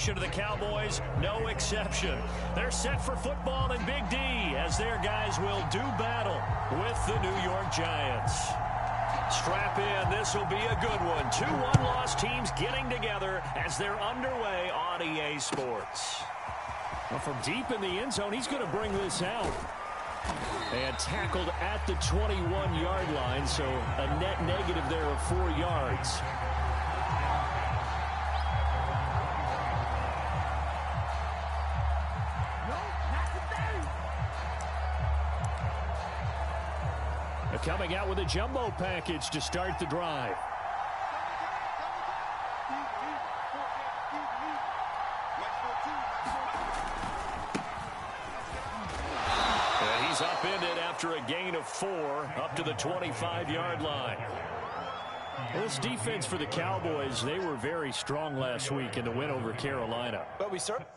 reaction to the Cowboys, no exception. They're set for football in Big D as their guys will do battle with the New York Giants. Strap in, this will be a good one. 2 one-loss teams getting together as they're underway on EA Sports. Well, from deep in the end zone, he's going to bring this out. And tackled at the 21-yard line, so a net negative there of 4 yards. Coming out with a jumbo package to start the drive. And he's upended after a gain of 4 up to the 25-yard line. This defense for the Cowboys, they were very strong last week in the win over Carolina. But we certainly...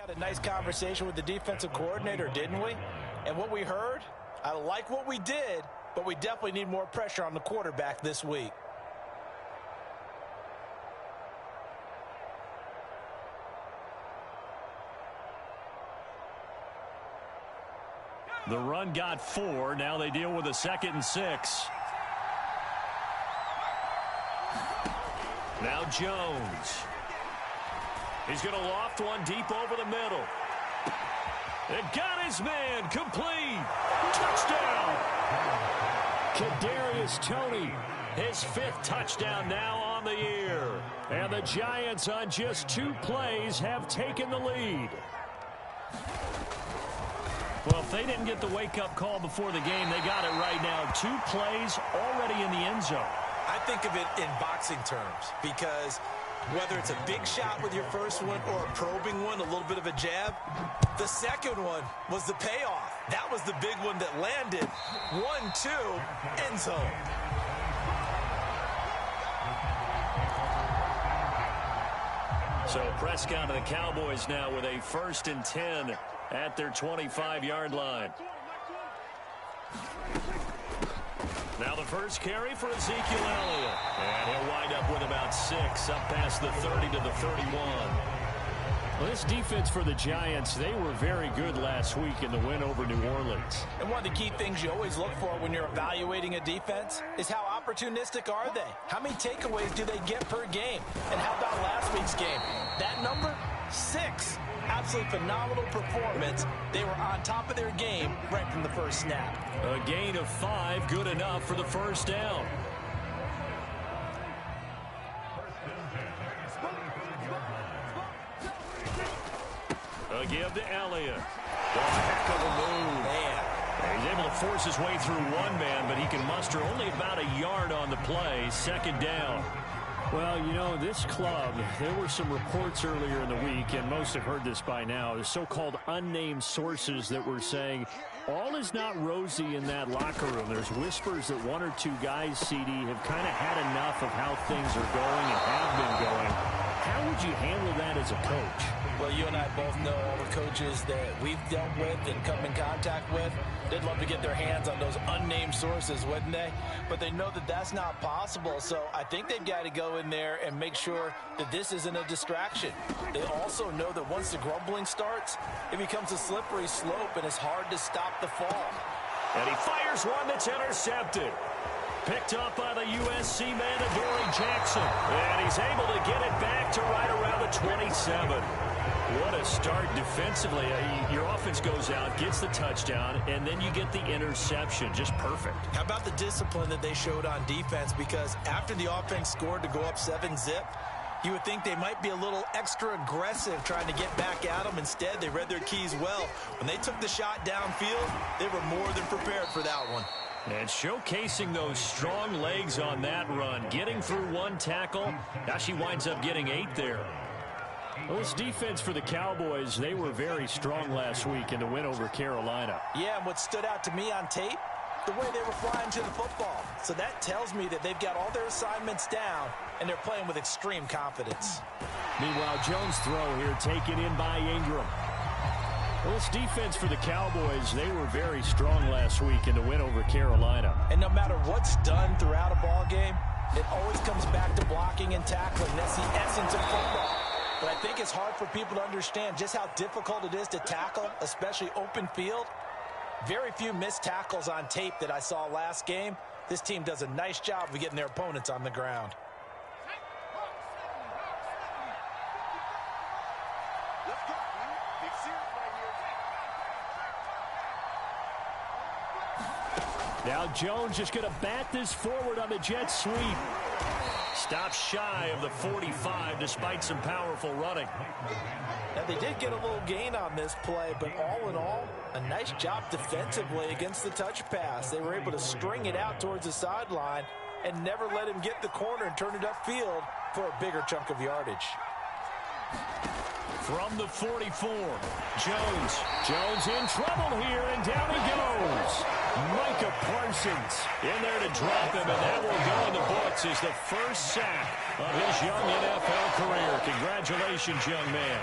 had a nice conversation with the defensive coordinator, didn't we? And what we heard, I like what we did, but we definitely need more pressure on the quarterback this week. The run got 4. Now they deal with a 2nd and 6. Now Jones. He's going to loft one deep over the middle. It got his man complete. Touchdown. Kadarius Toney, his 5th touchdown now on the year. And the Giants on just 2 plays have taken the lead. Well, if they didn't get the wake-up call before the game, they got it right now. 2 plays already in the end zone. I think of it in boxing terms because whether it's a big shot with your first one or a probing one, a little bit of a jab, the second one was the payoff. That was the big one that landed. 1-2, end zone. So Prescott and the Cowboys now with a 1st and 10 at their 25-yard line. Now the first carry for Ezekiel Elliott. And he'll wind up with about 6 up past the 30 to the 31. Well, this defense for the Giants, they were very good last week in the win over New Orleans. And one of the key things you always look for when you're evaluating a defense is how opportunistic are they? How many takeaways do they get per game? And how about last week's game? That number, 6. Absolutely phenomenal performance. They were on top of their game right from the first snap. A gain of 5, good enough for the first down. A give to Elliott. Oh, heck of a move. Man. He's able to force his way through one man, but he can muster only about a yard on the play. 2nd down. Well, you know, this club, there were some reports earlier in the week, and most have heard this by now, the so-called unnamed sources that were saying all is not rosy in that locker room. There's whispers that 1 or 2 guys, CD, have kind of had enough of how things are going and have been going. How would you handle that as a coach? Well, you and I both know all the coaches that we've dealt with and come in contact with. They'd love to get their hands on those unnamed sources, wouldn't they? But they know that that's not possible, so I think they've got to go in there and make sure that this isn't a distraction. They also know that once the grumbling starts, it becomes a slippery slope, and it's hard to stop the fall. And he fires one that's intercepted. Picked up by the USC man, Adoree Jackson. And he's able to get it back to right around the 27. What a start defensively. Your offense goes out, gets the touchdown, and then you get the interception. Just perfect. How about the discipline that they showed on defense? Because after the offense scored to go up 7-zip, you would think they might be a little extra aggressive trying to get back at them. Instead, they read their keys well. When they took the shot downfield, they were more than prepared for that one. And showcasing those strong legs on that run. Getting through 1 tackle. Now she winds up getting 8 there. Well, this defense for the Cowboys, they were very strong last week in the win over Carolina. Yeah, and what stood out to me on tape, the way they were flying to the football. So that tells me that they've got all their assignments down, and they're playing with extreme confidence. Meanwhile, Jones' throw here taken in by Ingram. Well, this defense for the Cowboys, they were very strong last week in the win over Carolina. And no matter what's done throughout a ball game, it always comes back to blocking and tackling. That's the essence of football. But I think it's hard for people to understand just how difficult it is to tackle, especially open field. Very few missed tackles on tape that I saw last game. This team does a nice job of getting their opponents on the ground. Now Jones just going to bat this forward on the jet sweep. Stops shy of the 45 despite some powerful running. Now they did get a little gain on this play, but all in all, a nice job defensively against the touch pass. They were able to string it out towards the sideline and never let him get the corner and turn it upfield for a bigger chunk of yardage. From the 44, Jones in trouble here, and down he goes. Micah Parsons in there to drop him, and that will go in the books as the first sack of his young NFL career. Congratulations, young man.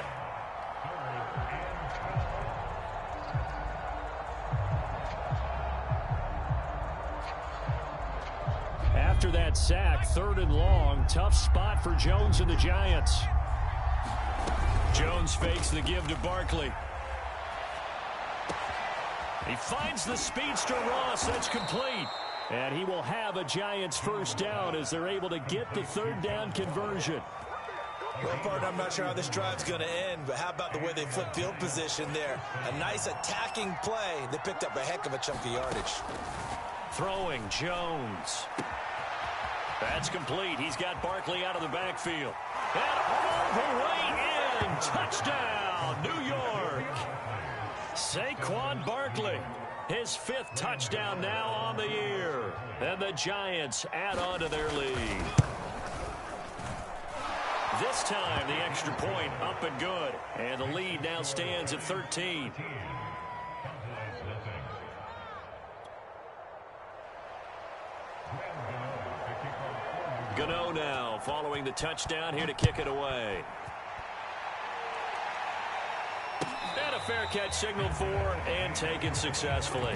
After that sack, 3rd and long, tough spot for Jones and the Giants. Jones fakes the give to Barkley. He finds the speedster Ross. That's complete. And he will have a Giants first down as they're able to get the 3rd down conversion. Well, partner, I'm not sure how this drive's going to end, but how about the way they flip field position there? A nice attacking play. They picked up a heck of a chunk of yardage. Throwing Jones. That's complete. He's got Barkley out of the backfield. And all the way in. Touchdown, New York. Saquon Barkley, his 5th touchdown now on the year. And the Giants add on to their lead. This time, the extra point up and good. And the lead now stands at 13. Gano now following the touchdown here to kick it away. And a fair catch signaled for and taken successfully.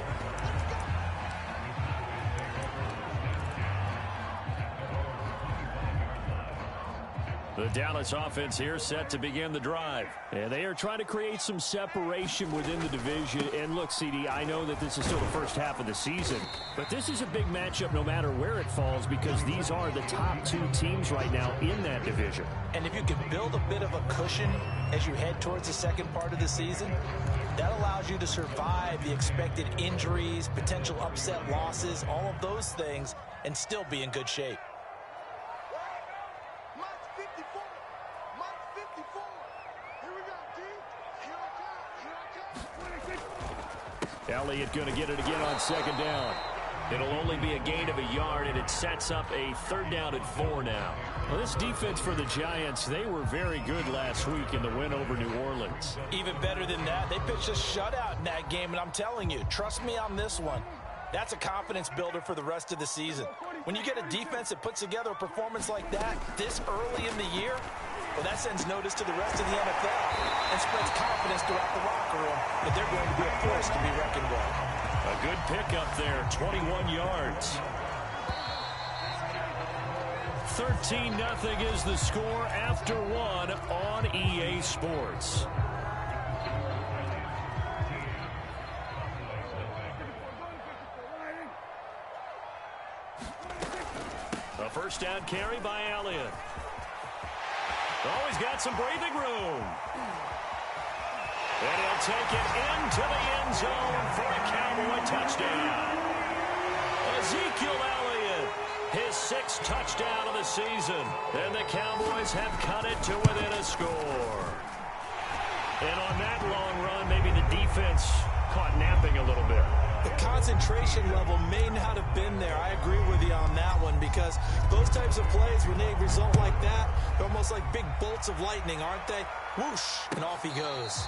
The Dallas offense here set to begin the drive. And they are trying to create some separation within the division. And look, CD, I know that this is still the first half of the season, but this is a big matchup no matter where it falls because these are the top 2 teams right now in that division. And if you can build a bit of a cushion as you head towards the second part of the season, that allows you to survive the expected injuries, potential upset losses, all of those things, and still be in good shape. Elliott going to get it again on 2nd down. It'll only be a gain of a yard, and it sets up a 3rd down and 4 now. Well, this defense for the Giants, they were very good last week in the win over New Orleans. Even better than that, they pitched a shutout in that game, and I'm telling you, trust me on this one. That's a confidence builder for the rest of the season. When you get a defense that puts together a performance like that this early in the year, well, that sends notice to the rest of the NFL and spreads confidence throughout the locker room that they're going to be a force to be reckoned with. A good pickup there, 21 yards. 13-0 is the score after 1 on EA Sports. A first down carry by Elliott. Oh, he's got some breathing room. And he'll take it into the end zone for a Cowboy touchdown. Ezekiel Elliott, his 6th touchdown of the season. And the Cowboys have cut it to within a score. And on that long run, maybe the defense caught napping a little bit. The concentration level may not have been there. I agree with you on that one because those types of plays, when they result like that, they're almost like big bolts of lightning, aren't they? Whoosh, and off he goes.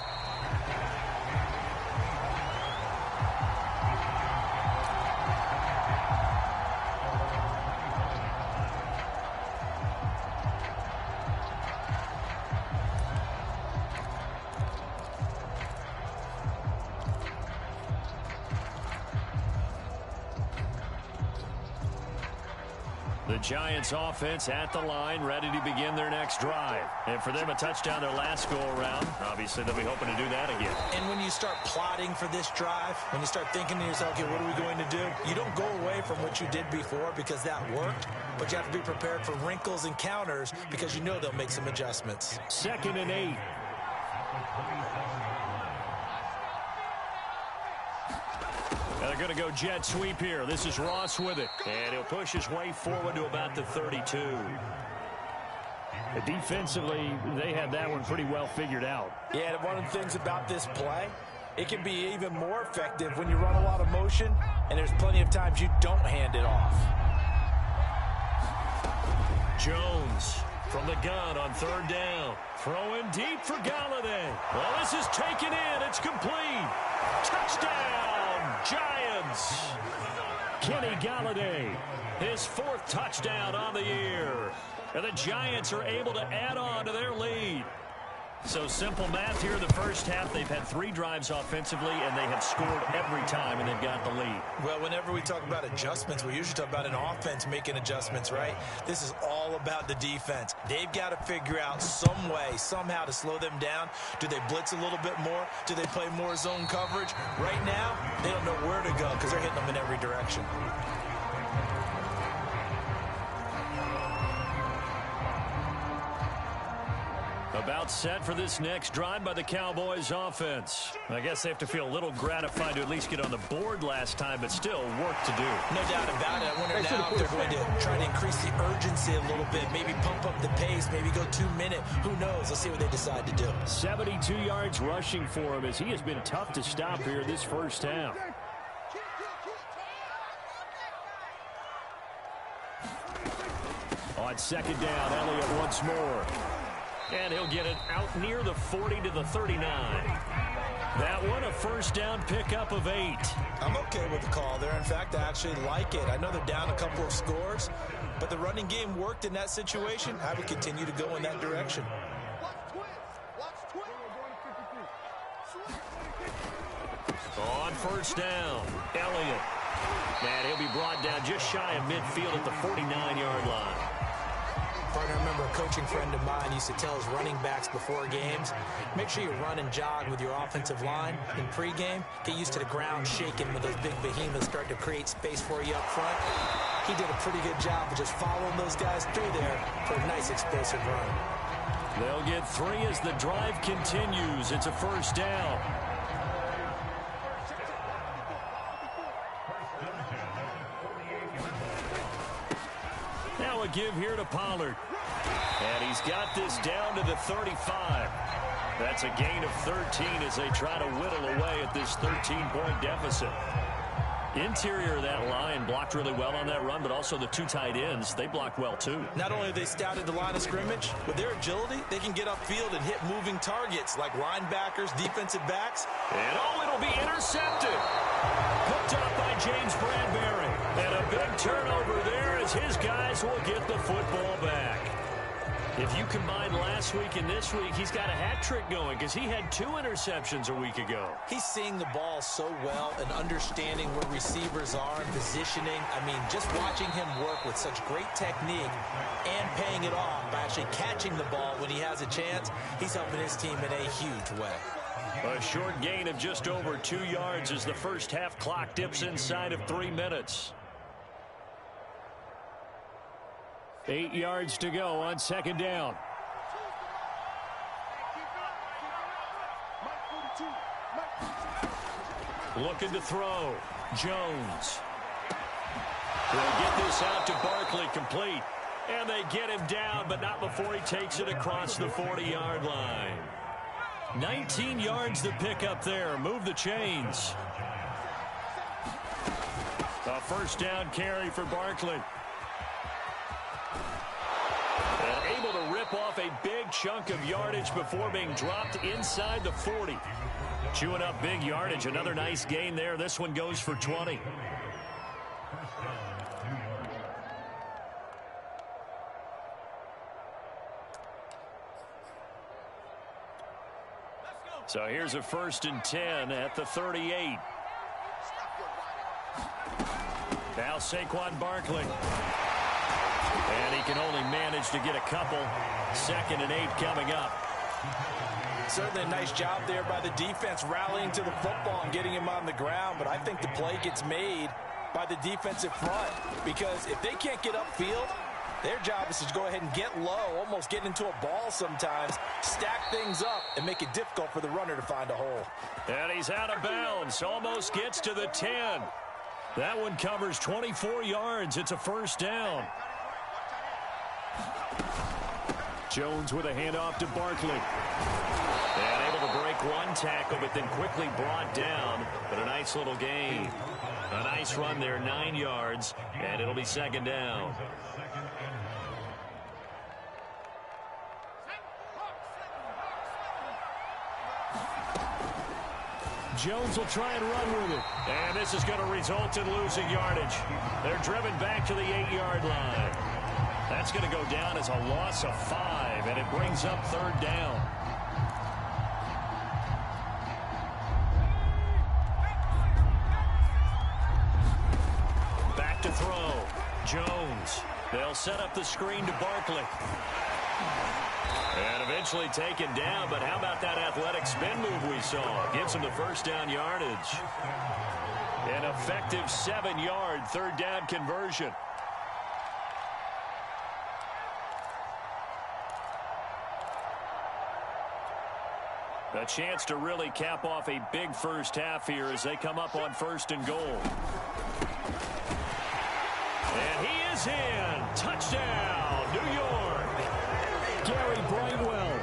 The Giants offense at the line, ready to begin their next drive. And for them, a touchdown their last go-around. Obviously, they'll be hoping to do that again. And when you start plotting for this drive, when you start thinking to yourself, okay, what are we going to do? You don't go away from what you did before because that worked, but you have to be prepared for wrinkles and counters because you know they'll make some adjustments. 2nd and 8. They're going to go jet sweep here. This is Ross with it. And he'll push his way forward to about the 32. Defensively, they had that one pretty well figured out. Yeah, and one of the things about this play, it can be even more effective when you run a lot of motion, and there's plenty of times you don't hand it off. Jones from the gun on 3rd down. Throwing deep for Galladay. Well, this is taken in. It's complete. Touchdown, Giants. Kenny Galladay, his 4th touchdown on the year. And the Giants are able to add on to their lead. So simple math here in the first half. They've had 3 drives offensively, and they have scored every time, and they've got the lead. Well, whenever we talk about adjustments, we usually talk about an offense making adjustments, right? This is all about the defense. They've got to figure out some way, somehow to slow them down. Do they blitz a little bit more? Do they play more zone coverage? Right now, they don't know where to go because they're hitting them in every direction. About set for this next drive by the Cowboys offense. I guess they have to feel a little gratified to at least get on the board last time, but still work to do. No doubt about it. I wonder now if they're going to try to increase the urgency a little bit, maybe pump up the pace, maybe go 2-minute. Who knows? Let's see what they decide to do. 72 yards rushing for him as he has been tough to stop here this first half. On 2nd down, Elliott once more. And he'll get it out near the 40 to the 39. That one, a 1st down pickup of 8. I'm okay with the call there. In fact, I actually like it. I know they're down a couple of scores, but the running game worked in that situation. I would continue to go in that direction. On 1st down, Elliott. And he'll be brought down just shy of midfield at the 49-yard line. Partner, I remember a coaching friend of mine used to tell his running backs before games, make sure you run and jog with your offensive line in pregame. Get used to the ground shaking when those big behemoths start to create space for you up front. He did a pretty good job of just following those guys through there for a nice explosive run. They'll get 3 as the drive continues. It's a 1st down. Now a give here to Pollard. And he's got this down to the 35. That's a gain of 13 as they try to whittle away at this 13-point deficit. Interior of that line blocked really well on that run, but also the 2 tight ends, they blocked well too. Not only have they scouted the line of scrimmage, with their agility, they can get upfield and hit moving targets like linebackers, defensive backs. And it'll be intercepted. Picked up by James Bradbury. And a big turnover there as his guys will get the football back. If you combine last week and this week, he's got a hat trick going because he had 2 interceptions a week ago. He's seeing the ball so well and understanding where receivers are and positioning. I mean, just watching him work with such great technique and paying it off by actually catching the ball when he has a chance, he's helping his team in a huge way. A short gain of just over 2 yards as the first half clock dips inside of 3 minutes. 8 yards to go on 2nd down. Looking to throw. Jones. They'll get this out to Barkley, complete. And they get him down, but not before he takes it across the 40-yard line. 19 yards to pick up there. Move the chains. A 1st down carry for Barkley. And able to rip off a big chunk of yardage before being dropped inside the 40. Chewing up big yardage. Another nice gain there. This one goes for 20. So here's a 1st and 10 at the 38. Now Saquon Barkley. And he can only manage to get a couple. 2nd and 8 coming up. Certainly a nice job there by the defense rallying to the football and getting him on the ground. But I think the play gets made by the defensive front, because if they can't get upfield, their job is to go ahead and get low, almost get into a ball sometimes, stack things up, and make it difficult for the runner to find a hole. And he's out of bounds. Almost gets to the 10. That one covers 24 yards. It's a 1st down. Jones with a handoff to Barkley. And able to break one tackle, but then quickly brought down. But a nice little gain. A nice run there, 9 yards, and it'll be 2nd down. Jones will try and run with it. And this is going to result in losing yardage. They're driven back to the 8-yard line. That's going to go down as a loss of 5, and it brings up 3rd down. Back to throw. Jones. They'll set up the screen to Barkley. And eventually taken down, but how about that athletic spin move we saw? Gives him the 1st down yardage. An effective 7-yard 3rd down conversion. A chance to really cap off a big first half here as they come up on 1st and goal. And he is in. Touchdown, New York. Gary Brightwell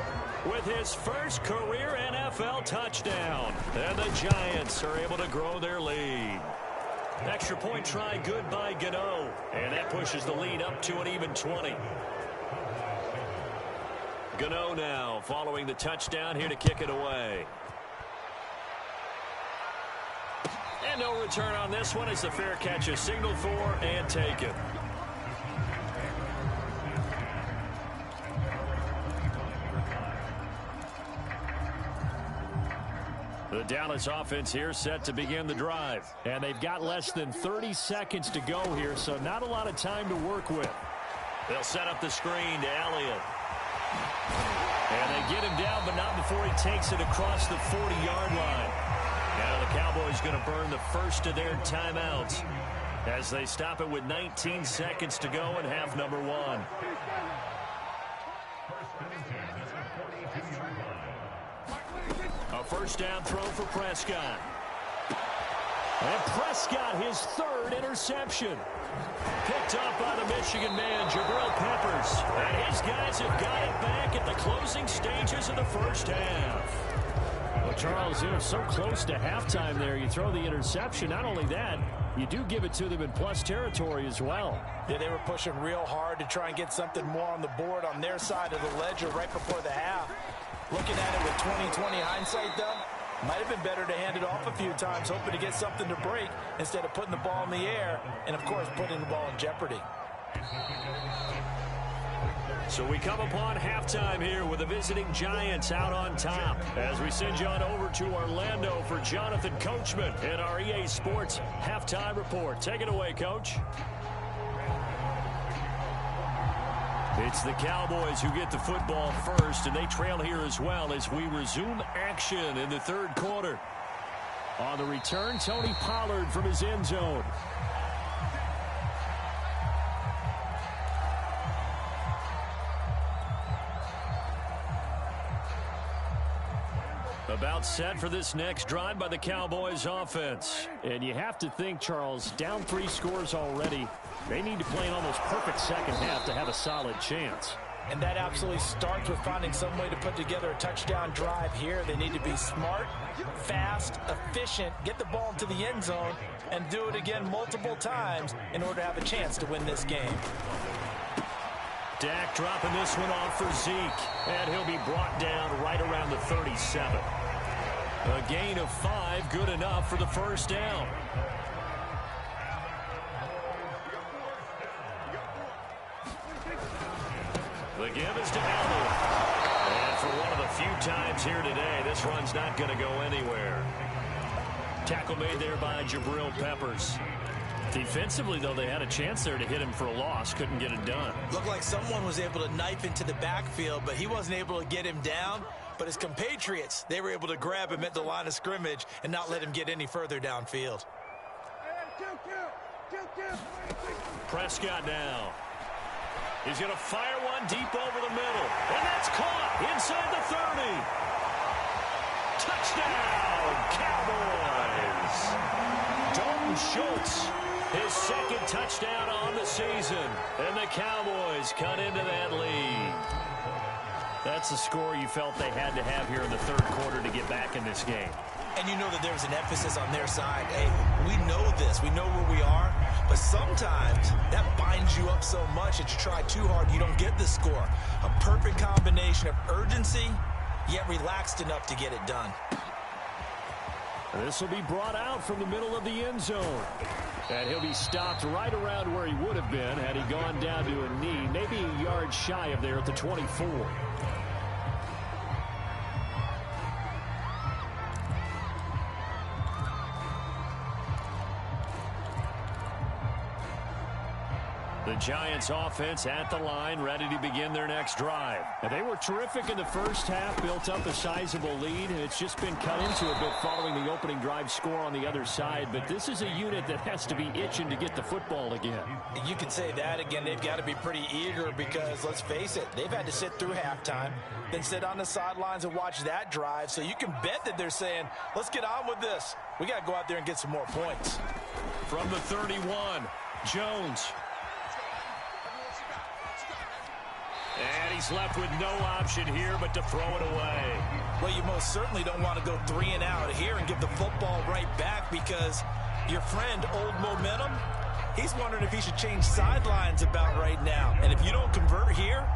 with his first career NFL touchdown. And the Giants are able to grow their lead. Extra point try good by Gano. And that pushes the lead up to an even 20. Gano now following the touchdown here to kick it away. And no return on this one as the fair catch is signaled for and taken. The Dallas offense here set to begin the drive. And they've got less than 30 seconds to go here, so not a lot of time to work with. They'll set up the screen to Elliott. And they get him down, but not before he takes it across the 40-yard line. Now the Cowboys going to burn the first of their timeouts as they stop it with 19 seconds to go in half number 1. A 1st down throw for Prescott. And Prescott, his 3rd interception. Picked up by the Michigan man, Jabril Peppers. And his guys have got it back at the closing stages of the first half. Well, Charles, you know, so close to halftime there. You throw the interception. Not only that, you do give it to them in plus territory as well. Yeah, they were pushing real hard to try and get something more on the board on their side of the ledger right before the half. Looking at it with 20/20 hindsight, though, might have been better to hand it off a few times, hoping to get something to break instead of putting the ball in the air and, of course, putting the ball in jeopardy. So we come upon halftime here with the visiting Giants out on top as we send you on over to Orlando for Jonathan Coachman in our EA Sports Halftime Report. Take it away, Coach. It's the Cowboys who get the football first, and they trail here as well as we resume action in the 3rd quarter. On the return, Tony Pollard from his end zone. About set for this next drive by the Cowboys offense. And you have to think, Charles, down 3 scores already. They need to play an almost perfect second half to have a solid chance. And that absolutely starts with finding some way to put together a touchdown drive here. They need to be smart, fast, efficient, get the ball into the end zone, and do it again multiple times in order to have a chance to win this game. Dak dropping this one off for Zeke, and he'll be brought down right around the 37. A gain of 5, good enough for the 1st down. The give is to Elliott. And for one of the few times here today, this run's not going to go anywhere. Tackle made there by Jabril Peppers. Defensively, though, they had a chance there to hit him for a loss. Couldn't get it done. Looked like someone was able to knife into the backfield, but he wasn't able to get him down. But his compatriots, they were able to grab him at the line of scrimmage and not let him get any further downfield. Prescott now. He's going to fire one deep over the middle. And that's caught inside the 30. Touchdown, Cowboys. Dalton Schultz, his second touchdown on the season. And the Cowboys cut into that lead. That's the score you felt they had to have here in the third quarter to get back in this game. And you know that there's an emphasis on their side. Hey, we know this. We know where we are. But sometimes that binds you up so much that you try too hard, you don't get the score. A perfect combination of urgency, yet relaxed enough to get it done. This will be brought out from the middle of the end zone. And he'll be stopped right around where he would have been had he gone down to a knee, maybe a yard shy of there at the 24. The Giants offense at the line, ready to begin their next drive. And they were terrific in the first half, built up a sizable lead, and it's just been cut into a bit following the opening drive score on the other side. But this is a unit that has to be itching to get the football again. You can say that again. They've got to be pretty eager because, let's face it, they've had to sit through halftime, then sit on the sidelines and watch that drive. So you can bet that they're saying, let's get on with this. We got to go out there and get some more points. From the 31, Jones. And he's left with no option here but to throw it away. Well, you most certainly don't want to go 3 and out here and give the football right back because your friend, Old Momentum, he's wondering if he should change sidelines about right now. And if you don't convert here,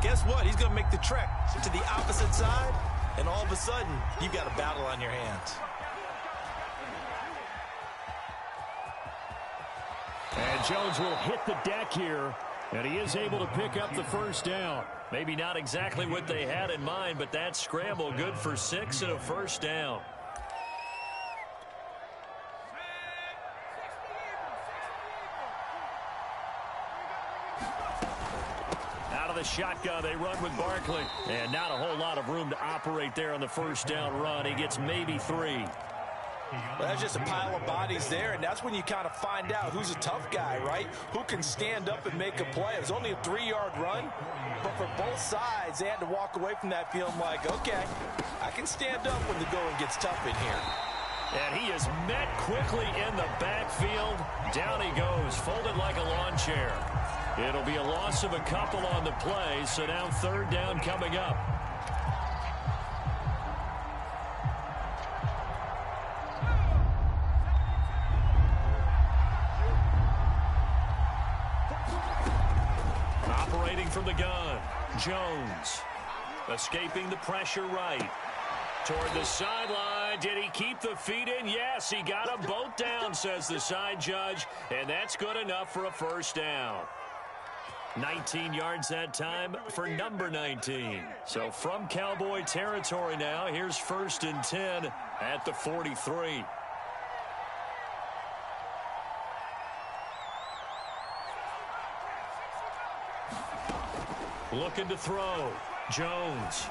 guess what? He's going to make the trek to the opposite side, and all of a sudden, you've got a battle on your hands. And Jones will hit the deck here. And he is able to pick up the first down. Maybe not exactly what they had in mind, but that scramble good for 6 and a first down. Out of the shotgun, they run with Barkley. And not a whole lot of room to operate there on the first down run. He gets maybe 3. Well, that's just a pile of bodies there, and that's when you kind of find out who's a tough guy, right? Who can stand up and make a play. It was only a 3-yard run, but for both sides, they had to walk away from that feeling like, okay, I can stand up when the going gets tough in here. And he is met quickly in the backfield. Down he goes, folded like a lawn chair. It'll be a loss of a couple on the play, so now third down coming up. From the gun, Jones escaping the pressure right toward the sideline. Did he keep the feet in? Yes, he got them both down, says the side judge, and that's good enough for a first down. 19 yards that time for number 19. So from Cowboy territory now, here's 1st and 10 at the 43. Looking to throw. Jones.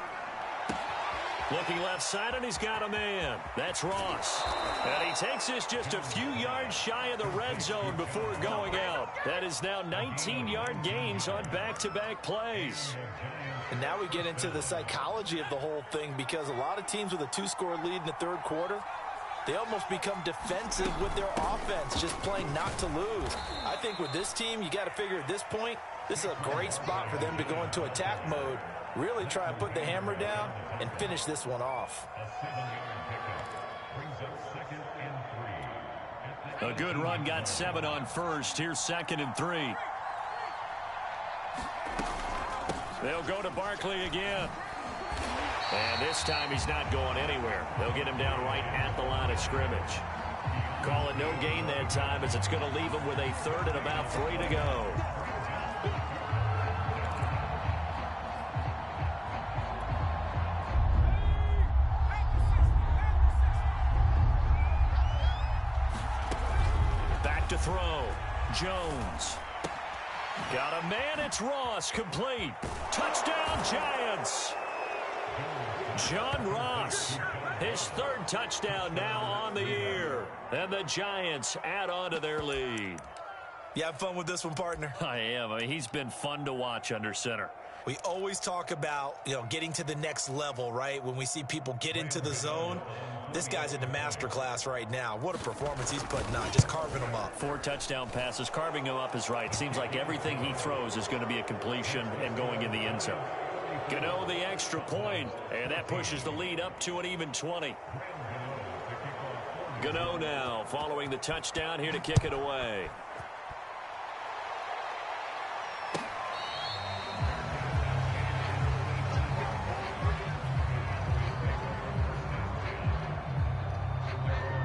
Looking left side, and he's got a man. That's Ross. And he takes this just a few yards shy of the red zone before going out. That is now 19-yard gains on back-to-back plays. And now we get into the psychology of the whole thing because a lot of teams with a 2-score lead in the third quarter, they almost become defensive with their offense, just playing not to lose. I think with this team, you got to figure at this point, this is a great spot for them to go into attack mode, really try and put the hammer down and finish this one off. A good run, got 7 on first. Here's 2nd and 3. They'll go to Barkley again. And this time he's not going anywhere. They'll get him down right at the line of scrimmage. Call it no gain that time as it's going to leave him with a 3rd and about 3 to go. Back to throw. Jones. Got a man, it's Ross, complete. Touchdown, Giants. John Ross, his third touchdown now on the year. And the Giants add on to their lead. You have fun with this one, partner? I am. I mean, he's been fun to watch under center. We always talk about, getting to the next level, right? When we see people get into the zone, this guy's in the master class right now. What a performance he's putting on, just carving them up. 4 touchdown passes. Carving him up is right. Seems like everything he throws is going to be a completion and going in the end zone. Gano the extra point, and that pushes the lead up to an even 20. Gano now following the touchdown here to kick it away.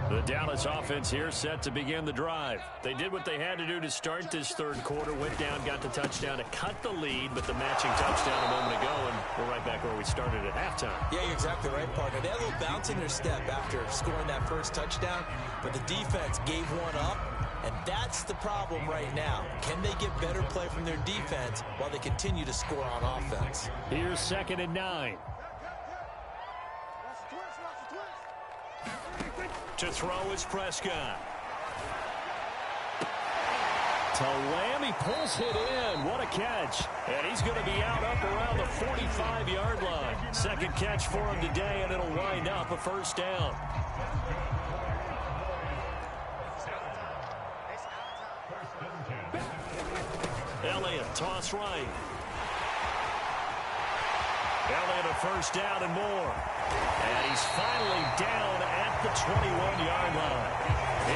The Dallas offense here set to begin the drive. They did what they had to do to start this third quarter. Went down, got the touchdown to cut the lead, but the matching touchdown a moment ago, and we're right back where we started at halftime. Yeah, you're exactly right, partner. They had a little bounce in their step after scoring that first touchdown, but the defense gave one up, and that's the problem right now. Can they get better play from their defense while they continue to score on offense? Here's 2nd and 9. To throw is Prescott. To Lamb, he pulls it in. What a catch. And he's going to be out up around the 45-yard line. Second catch for him today, and it'll wind up a first down. Elliott, toss right. Elliott a first down and more. And he's finally down at the 21-yard line.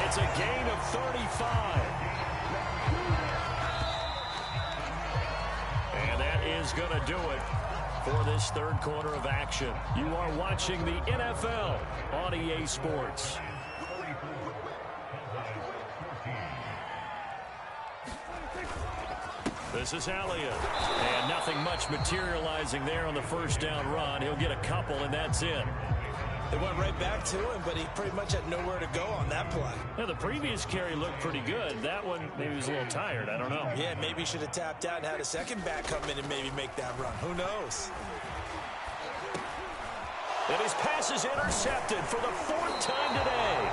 It's a gain of 35. And that is going to do it for this third quarter of action. You are watching the NFL on EA Sports. This is Elliott. And nothing much materializing there on the first down run. He'll get a couple, and that's it. They went right back to him, but he pretty much had nowhere to go on that play. Yeah, the previous carry looked pretty good. That one, maybe he was a little tired. I don't know. Yeah, maybe he should have tapped out and had a second back come in and maybe make that run. Who knows? And his pass is intercepted for the 4th time today.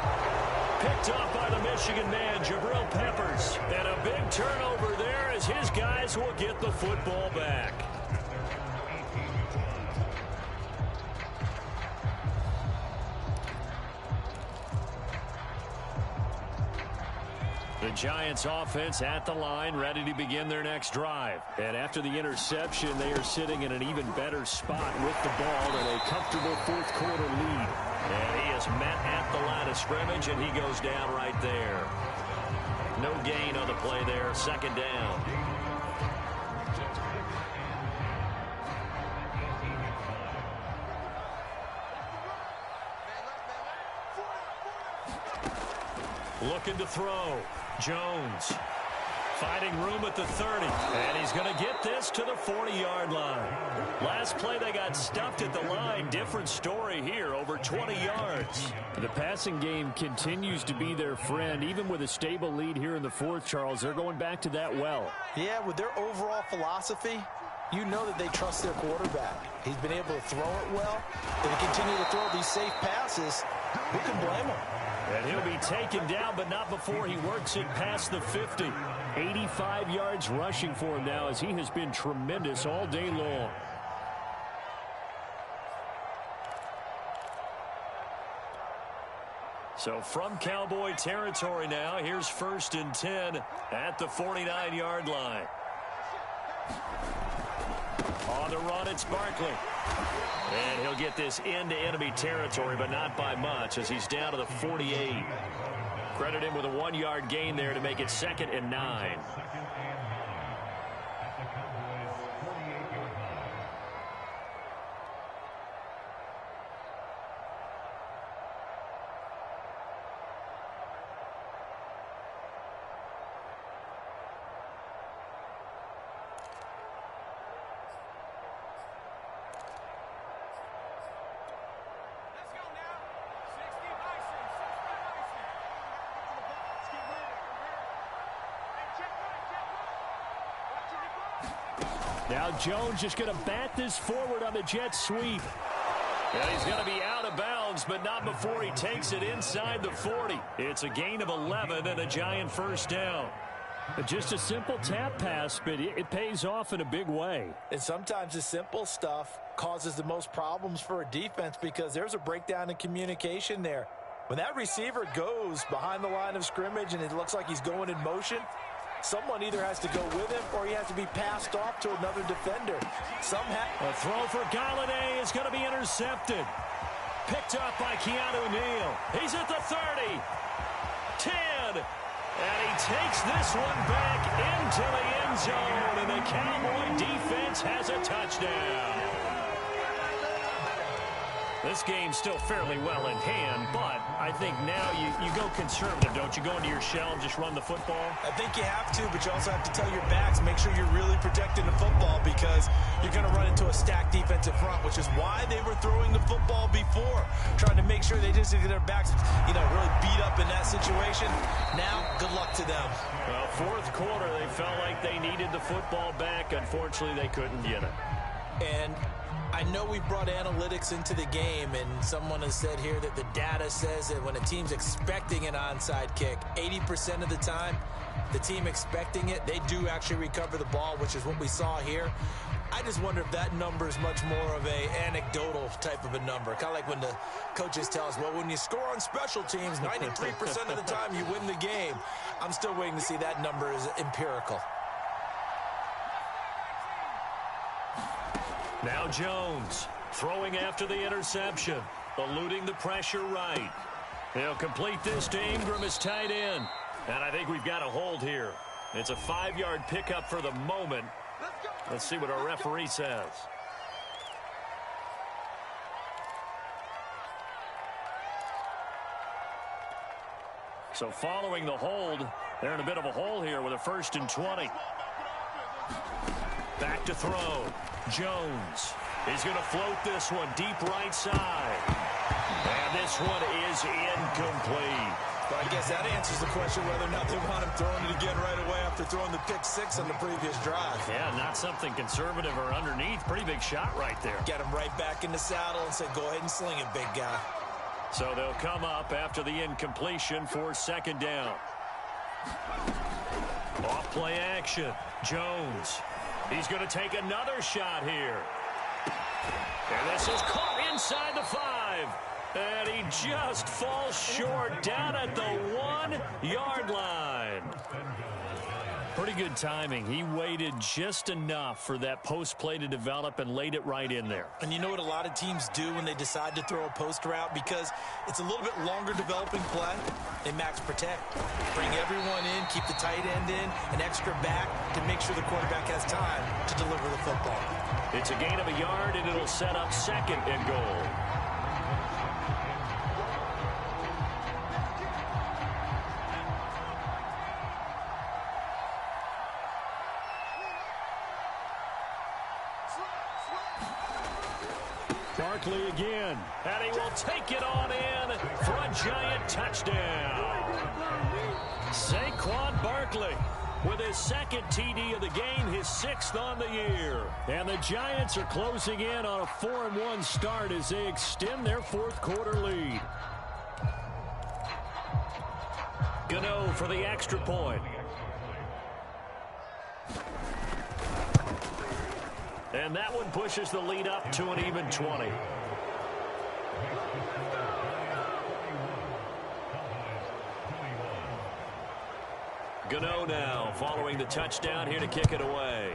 Picked up by the Michigan man, Jabril Peppers. And a big turnover there as his guys will get the football back. The Giants offense at the line, ready to begin their next drive. And after the interception, they are sitting in an even better spot with the ball and a comfortable fourth quarter lead. And he is met at the line of scrimmage, and he goes down right there. No gain on the play there, 2nd down. Looking to throw. Jones finding room at the 30. And he's going to get this to the 40-yard line. Last play they got stuffed at the line. Different story here, over 20 yards. The passing game continues to be their friend. Even with a stable lead here in the fourth, Charles, they're going back to that well. Yeah, with their overall philosophy, you know that they trust their quarterback. He's been able to throw it well. If they continue to throw these safe passes, who can blame him? And he'll be taken down, but not before he works it past the 50. 85 yards rushing for him now as he has been tremendous all day long. So from Cowboy territory now, here's 1st and 10 at the 49-yard line. On the run, it's Barkley. And he'll get this into enemy territory, but not by much as he's down to the 48. Credit him with a 1-yard gain there to make it 2nd and 9. Now Jones just going to bat this forward on the jet sweep. And he's going to be out of bounds, but not before he takes it inside the 40. It's a gain of 11 and a Giant first down. Just a simple tap pass, but it pays off in a big way. And sometimes the simple stuff causes the most problems for a defense because there's a breakdown in communication there. When that receiver goes behind the line of scrimmage and it looks like he's going in motion, someone either has to go with him or he has to be passed off to another defender. A throw for Galladay is going to be intercepted. Picked up by Keanu Neal. He's at the 30. 10. And he takes this one back into the end zone. And the Cowboy defense has a touchdown. This game's still fairly well in hand, but I think now you go conservative, don't you? Go into your shell and just run the football? I think you have to, but you also have to tell your backs, make sure you're really protecting the football because you're going to run into a stacked defensive front, which is why they were throwing the football before, trying to make sure they just get their backs, really beat up in that situation. Now, good luck to them. Well, fourth quarter, they felt like they needed the football back. Unfortunately, they couldn't get it. And I know we brought analytics into the game, and someone has said here that the data says that when a team's expecting an onside kick, 80% of the time, the team expecting it, they do actually recover the ball, which is what we saw here. I just wonder if that number is much more of a anecdotal type of a number. Kind of like when the coaches tell us, well, when you score on special teams, 93% of the time you win the game. I'm still waiting to see that number is empirical. Now Jones throwing after the interception, eluding the pressure right. He'll complete this to Ingram as tight end. And I think we've got a hold here. It's a 5-yard pickup for the moment. Let's see what our referee says. So following the hold, they're in a bit of a hole here with a 1st and 20. Back to throw. Jones. He's going to float this one deep right side. And this one is incomplete. But I guess that answers the question whether or not they want him throwing it again right away after throwing the pick 6 on the previous drive. Yeah, not something conservative or underneath. Pretty big shot right there. Get him right back in the saddle and say, go ahead and sling it, big guy. So they'll come up after the incompletion for 2nd down. Off play action. Jones. He's going to take another shot here. And this is caught inside the 5. And he just falls short down at the 1-yard line. Pretty good timing. He waited just enough for that post play to develop and laid it right in there. And you know what a lot of teams do when they decide to throw a post route? Because it's a little bit longer developing play. They max protect. Bring everyone in, keep the tight end in, an extra back to make sure the quarterback has time to deliver the football. It's a gain of a yard, and it'll set up 2nd and goal. Barkley again, and he will take it on in for a Giant touchdown. Saquon Barkley with his 2nd TD of the game, his 6th on the year. And the Giants are closing in on a 4-1 start as they extend their 4th quarter lead. Gano for the extra point. And that one pushes the lead up to an even 20. Gano now following the touchdown here to kick it away.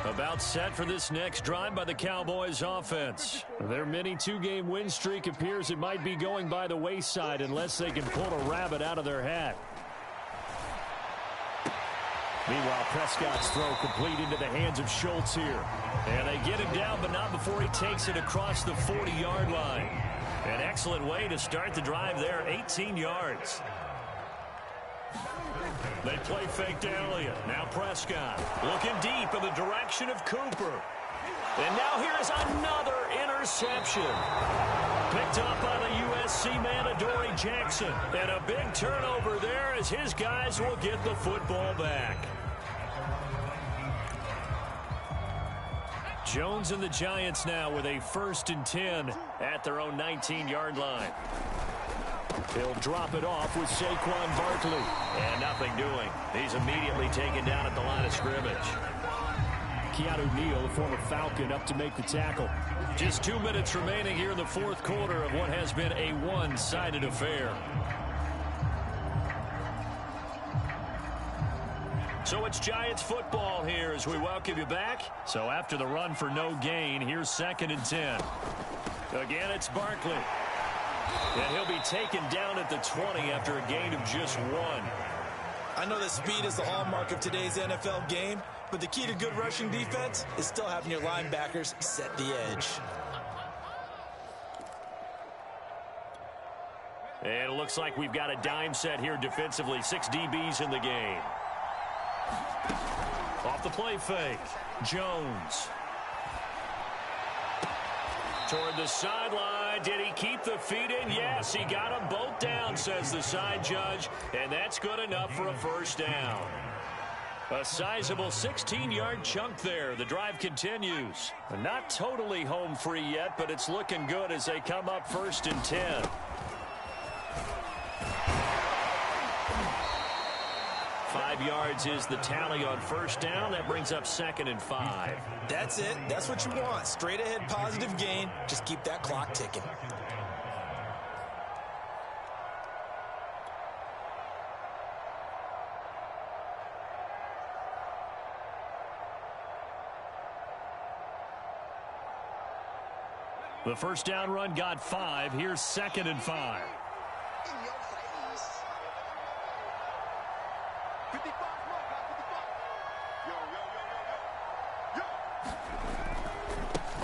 About set for this next drive by the Cowboys offense. Their mini 2-game win streak appears it might be going by the wayside unless they can pull a rabbit out of their hat. Meanwhile, Prescott's throw complete into the hands of Schultz here. And they get him down, but not before he takes it across the 40-yard line. An excellent way to start the drive there, 18 yards. They play fake to Elliott. Now Prescott looking deep in the direction of Cooper. And now here's another interception. Picked up by the USC man, Adoree Jackson. And a big turnover there as his guys will get the football back. Jones and the Giants now with a 1st and 10 at their own 19-yard line. He'll drop it off with Saquon Barkley. And nothing doing. He's immediately taken down at the line of scrimmage. Keanu Neal, the former Falcon, up to make the tackle. Just 2 minutes remaining here in the 4th quarter of what has been a one-sided affair. So it's Giants football here as we welcome you back. So after the run for no gain, here's 2nd and 10. Again, it's Barkley. And he'll be taken down at the 20 after a gain of just 1. I know that speed is the hallmark of today's NFL game, but the key to good rushing defense is still having your linebackers set the edge. And it looks like we've got a dime set here defensively. 6 DBs in the game. Off the play fake. Jones. Toward the sideline. Did he keep the feet in? Yes, he got them both down, says the side judge. And that's good enough for a 1st down. A sizable 16-yard chunk there. The drive continues. Not totally home free yet, but it's looking good as they come up 1st and 10. Five yards is the tally on 1st down. That brings up 2nd and 5. That's it. That's what you want. Straight ahead positive gain. Just keep that clock ticking. The 1st down run got 5. Here's 2nd and 5.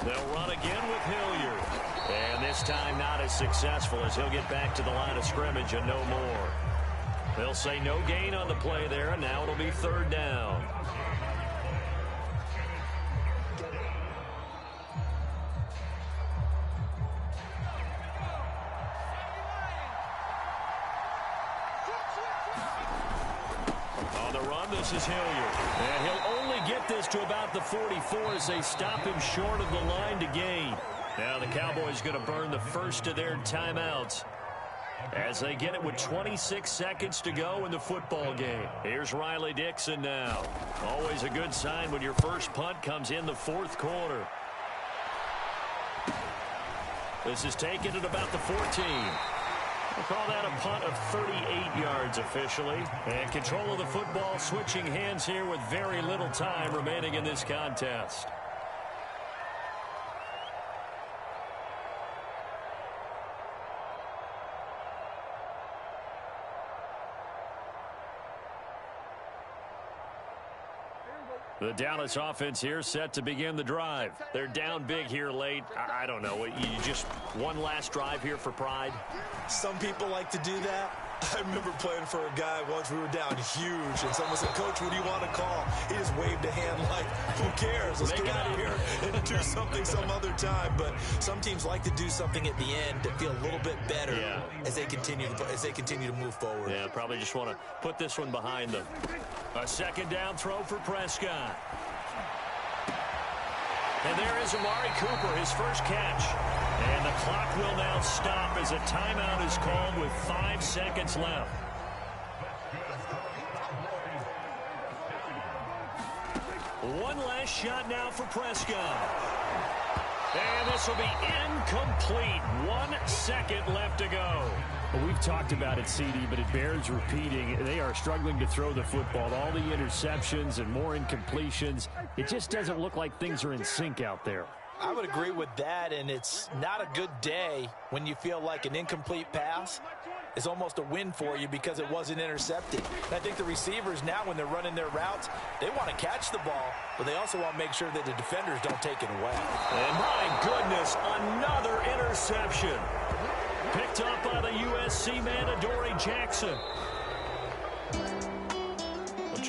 They'll run again with Hilliard. And this time not as successful as he'll get back to the line of scrimmage and no more. They'll say no gain on the play there, and now it'll be 3rd down. On the run, this is Hilliard. And he'll only get this to about the 44 as they stop him short of the line to gain. Now the Cowboys going to burn the first of their timeouts as they get it with 26 seconds to go in the football game. Here's Riley Dixon now. Always a good sign when your first punt comes in the 4th quarter. This is taken at about the 14. We'll call that a punt of 38 yards officially. And control of the football switching hands here with very little time remaining in this contest. The Dallas offense here set to begin the drive. They're down big here late. I don't know. You just one last drive here for pride? Some people like to do that. I remember playing for a guy once. We were down huge, and someone said, "Coach, what do you want to call?" He just waved a hand like, "Who cares? Let's get out of here and do something some other time." But some teams like to do something at the end to feel a little bit better as they continue to move forward. Yeah, probably just want to put this one behind them. A 2nd down throw for Prescott. And there is Amari Cooper, his first catch. And the clock will now stop as a timeout is called with 5 seconds left. One last shot now for Prescott. And this will be incomplete. 1 second left to go. Well, we've talked about it, CD, but it bears repeating. They are struggling to throw the football. All the interceptions and more incompletions. It just doesn't look like things are in sync out there. I would agree with that, and it's not a good day when you feel like an incomplete pass is almost a win for you because it wasn't intercepted. And I think the receivers now, when they're running their routes, they want to catch the ball, but they also want to make sure that the defenders don't take it away. And my goodness, another interception. Picked up by the USC man, Adoree Jackson.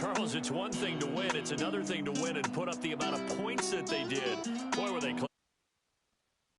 Charles, it's one thing to win. It's another thing to win and put up the amount of points that they did. Boy, were they close.